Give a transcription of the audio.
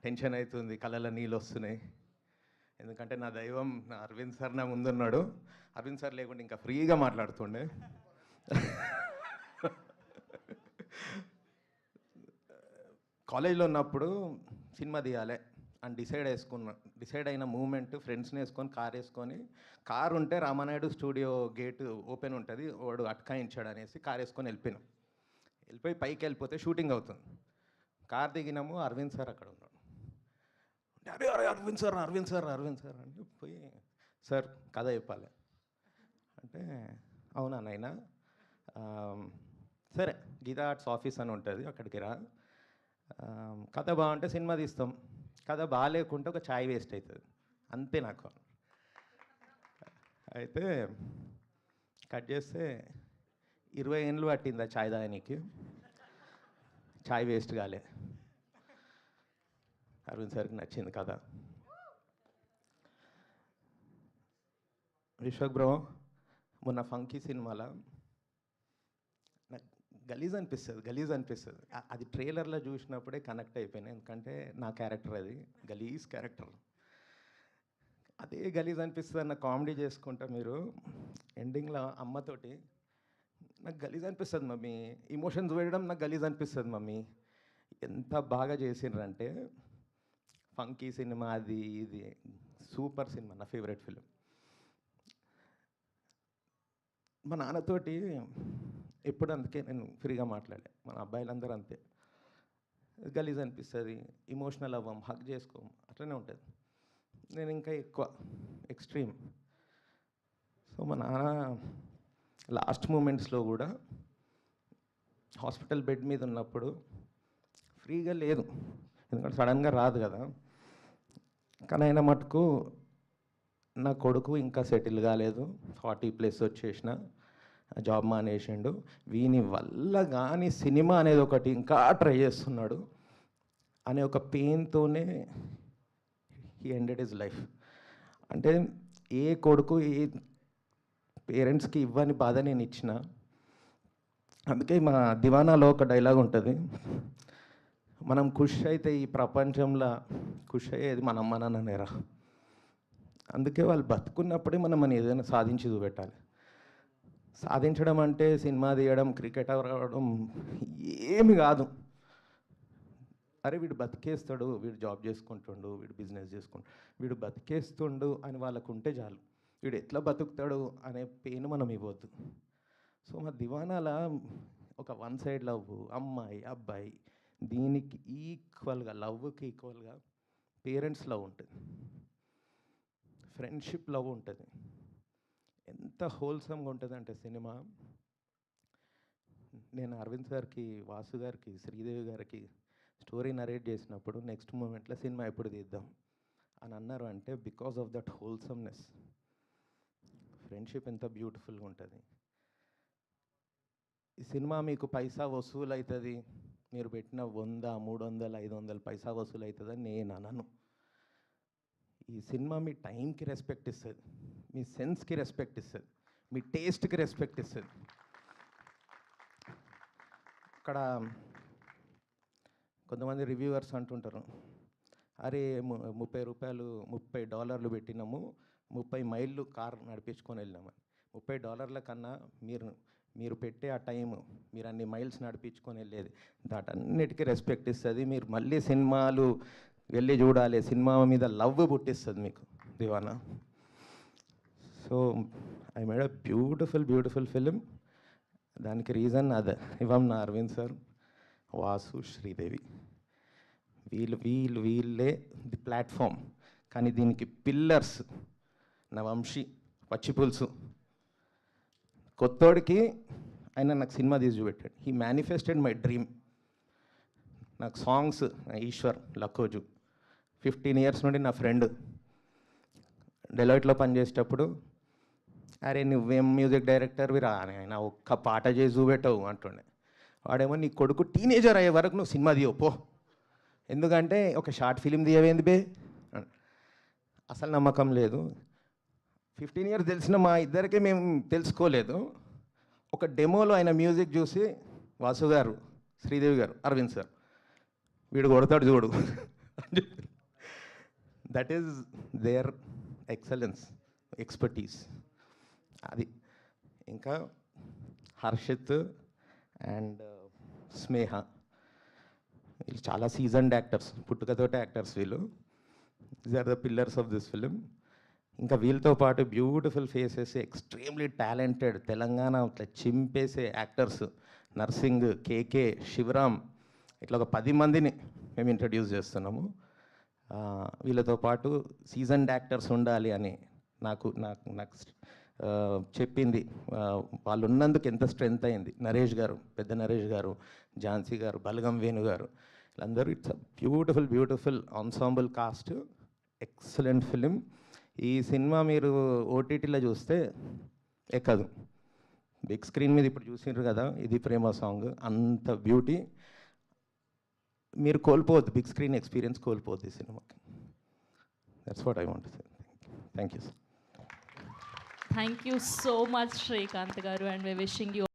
Tension అవుతుంది, కళ్ళలో నీళ్ళు వస్తున్నాయి. ఎందుకంటే నా దైవం నా అరవింద్ సార్ నా ముందున్నాడు. అరవింద్ సార్ లేకుంటే ఇంకా ఫ్రీగా మాట్లాడుతుండే. కాలేజ్లో ఉన్నప్పుడు సినిమా తీయాలి అని డిసైడ్ అయిన మూమెంట్ ఫ్రెండ్స్ని వేసుకొని కార్ వేసుకొని, కార్ ఉంటే రామానాయుడు స్టూడియో గేట్ ఓపెన్ ఉంటుంది, వాడు అటకాయించాడు అనేసి కార్ వేసుకొని వెళ్ళిపోయి పైకి వెళ్ళిపోతే షూటింగ్ అవుతుంది. కార్ దిగినాము, అరవింద్ సార్ అక్కడ ఉన్నాడు. అరే అరే అరవింద్ సార్ అంటే పోయి, సార్ కథ చెప్పాలి అంటే, అవునా నాయనా, సరే గీతా ఆర్ట్స్ ఆఫీస్ అని ఉంటుంది, అక్కడికి రా, కథ బాగుంటే సినిమా తీస్తాం, కథ బాగాలేకుంటే ఒక ఛాయ్ వేస్ట్ అవుతుంది, అంతే నాకు. అయితే కట్ చేస్తే 20 ఏళ్ళు పట్టింది ఆ ఛాయ్ తాగనీకి, ఛాయ్ వేస్ట్ కాలే. అరవింద్ సార్కి నచ్చింది కదా. విశ్వక్ బ్రో, మొన్న ఫంకీ సినిమాలో నాకు గలీజ్ అనిపిస్తుంది. అది ట్రైలర్లో చూసినప్పుడే కనెక్ట్ అయిపోయినాయి, ఎందుకంటే నా క్యారెక్టర్ అది గలీజ్ క్యారెక్టర్. అదే గలీజ్ అనిపిస్తుంది అన్న కామెడీ చేసుకుంటా మీరు ఎండింగ్లో అమ్మతోటి, నాకు గలీజ్ అనిపిస్తుంది మమ్మీ, ఇమోషన్స్ వేయడం నాకు గలీజ్ అనిపిస్తుంది మమ్మీ. ఎంత బాగా చేసిండ్రంటే ఫంకీ సినిమా, అది ఇది సూపర్ సినిమా, నా ఫేవరెట్ ఫిలిం. మా నాన్నతోటి ఎప్పుడు అందుకే నేను ఫ్రీగా మాట్లాడే, మన అబ్బాయిలందరూ అంతే, గలీజ్ అనిపిస్తుంది, ఇమోషనల్ అవ్వం, హగ్ చేసుకోం, అట్లనే ఉంటుంది. నేను ఇంకా ఎక్కువ ఎక్స్ట్రీమ్. సో మా నాన్న లాస్ట్ మూమెంట్స్లో కూడా హాస్పిటల్ బెడ్ మీద ఉన్నప్పుడు ఫ్రీగా లేదు, ఎందుకంటే సడన్గా రాదు కదా, కానీ అయినా మటుకు నా కొడుకు ఇంకా సెటిల్ కాలేదు, 40+ వచ్చేసిన, జాబ్ మానేసిండు, వీని వల్ల కానీ సినిమా అనేది ఒకటి ఇంకా ట్రై చేస్తున్నాడు అనే ఒక పెయిన్తోనే హీ ఎండెడ్ హిజ్ లైఫ్. అంటే ఏ కొడుకు ఏ పేరెంట్స్కి ఇవ్వని బాధ నేను ఇచ్చిన. అందుకే మా దివానాలో ఒక డైలాగ్ ఉంటుంది, మనం ఖుష్ అయితే ఈ ప్రపంచంలో ఖుష్ అయ్యేది మన అమ్మ నాన్ననేరా. అందుకే వాళ్ళు బతుకున్నప్పుడే మనం ఏదైనా సాధించి చూపెట్టాలి. సాధించడం అంటే సినిమా తీయడం, క్రికెట్ ఆడడం ఏమి కాదు. అరే వీడు బతికేస్తాడు, వీడు జాబ్ చేసుకుంటుండు, వీడు బిజినెస్ చేసుకుంటాడు, వీడు బతికేస్తుండు అని వాళ్ళకు ఉంటే చాలు. వీడు ఎట్లా బతుకుతాడు అనే పెయిన్ మనం ఇవ్వద్దు. సో మా దివానాల ఒక వన్ సైడ్ లవ్, అమ్మాయి అబ్బాయి, దీనికి ఈక్వల్గా, లవ్కి ఈక్వల్గా పేరెంట్స్ లవ్ ఉంటుంది, ఫ్రెండ్షిప్ లవ్ ఉంటుంది. ఎంత హోల్సమ్గా ఉంటుంది అంటే సినిమా. నేను అరవింద్ సార్కి, వాసు గారికి, శ్రీదేవి గారికి స్టోరీ నరేట్ చేసినప్పుడు నెక్స్ట్ మూమెంట్లో సినిమా ఎప్పుడు తీద్దాం అని అన్నారు అంటే, బికాస్ ఆఫ్ దట్ హోల్సమ్నెస్. ఫ్రెండ్షిప్ ఎంత బ్యూటిఫుల్గా ఉంటుంది. ఈ సినిమా మీకు పైసా వసూలు అవుతుంది, మీరు పెట్టిన 100, 300, 500 పైసా వసూలు అవుతుందని నేను అనను. ఈ సినిమా మీ టైంకి రెస్పెక్ట్ ఇస్తుంది, మీ సెన్స్కి రెస్పెక్ట్ ఇస్తుంది, మీ టేస్ట్కి రెస్పెక్ట్ ఇస్తుంది. అక్కడ కొంతమంది రివ్యూవర్స్ అంటుంటారు, అరే $30 పెట్టినాము, 30 మైళ్ళు కార్ నడిపించుకొని వెళ్ళినామని. $30 కన్నా మీరు పెట్టే ఆ టైం, మీరు అన్ని మైల్స్ నడిపించుకొని వెళ్ళేది, దాటన్నిటికీ రెస్పెక్ట్ ఇస్తుంది. మీరు మళ్ళీ సినిమాలు వెళ్ళి చూడాలి, సినిమా మీద లవ్ పుట్టిస్తుంది మీకు దివానా. So I made a beautiful film. దానికి రీజన్ అదే, ఇవం నా అరవింద్ సార్, వాసు, శ్రీదేవి, వీళ్ళే ది ప్లాట్ఫామ్. కానీ దీనికి పిల్లర్స్ నా వంశీ, పచ్చిపులుసు. కొత్తోడికి ఆయన నాకు సినిమా తీసి చూపెట్టాడు, హీ మేనిఫెస్టెడ్ మై డ్రీమ్. నాకు సాంగ్స్, ఈశ్వర్ లక్కోజు 15 years నుండి నా ఫ్రెండ్, డెలాయిట్లో పనిచేసేటప్పుడు, అరే నువ్వేం మ్యూజిక్ డైరెక్టర్వి రా, ఆయన ఒక్క పాట చేసి చూపెట్టవు అంటుండే. వాడేమో నీ కొడుకు టీనేజర్ అయ్యే వరకు నువ్వు సినిమా తీయవు పో, ఎందుకంటే ఒక షార్ట్ ఫిలిం తీయవేంది బే. అసలు నమ్మకం లేదు. 15 years తెలిసిన మా ఇద్దరికి మేము తెలుసుకోలేదు. ఒక డెమోలో ఆయన మ్యూజిక్ చూసి, వాసు గారు, శ్రీదేవి గారు, అరవింద్ సార్, వీడు కొడతాడు చూడు that is there excellence, expertise. అది ఇంకా హర్షిత్ అండ్ స్నేహ, వీళ్ళు చాలా సీజన్డ్ యాక్టర్స్, పుట్టుకతోటే యాక్టర్స్ వీళ్ళు. These are the pillars of this film. ఇంకా వీళ్ళతో పాటు beautiful faces, extremely talented Telangana ఇట్లా చింపేసే యాక్టర్స్, నర్సింగ్, కేకే, శివరామ్, ఇట్లా ఒక 10 మందిని మేము ఇంట్రడ్యూస్ చేస్తున్నాము. వీళ్ళతో పాటు సీజన్డ్ యాక్టర్స్ ఉండాలి అని నాకు నాకు నాకు చెప్పింది. వాళ్ళు ఉన్నందుకు ఎంత స్ట్రెంగ్త్ అయింది. నరేష్ గారు, పెద్ద నరేష్ గారు, ఝాన్సీ గారు, బలగం వేణు గారు, వీళ్ళందరూ it's beautiful beautiful ensemble cost. Excellent film. ఈ సినిమా మీరు ఓటీటీలో చూస్తే ఎక్కదు. బిగ్ స్క్రీన్ మీద ఇప్పుడు చూసినారు కదా, ఇది ప్రేమ సాంగ్, అంత బ్యూటీ మీరు కోల్పోవద్దు. బిగ్ స్క్రీన్ ఎక్స్పీరియన్స్ కోల్పోవద్దు ఈ సినిమాకి. That's what I want to say. Thank you sir. Thank you so much, Shrikant garu, and we're wishing you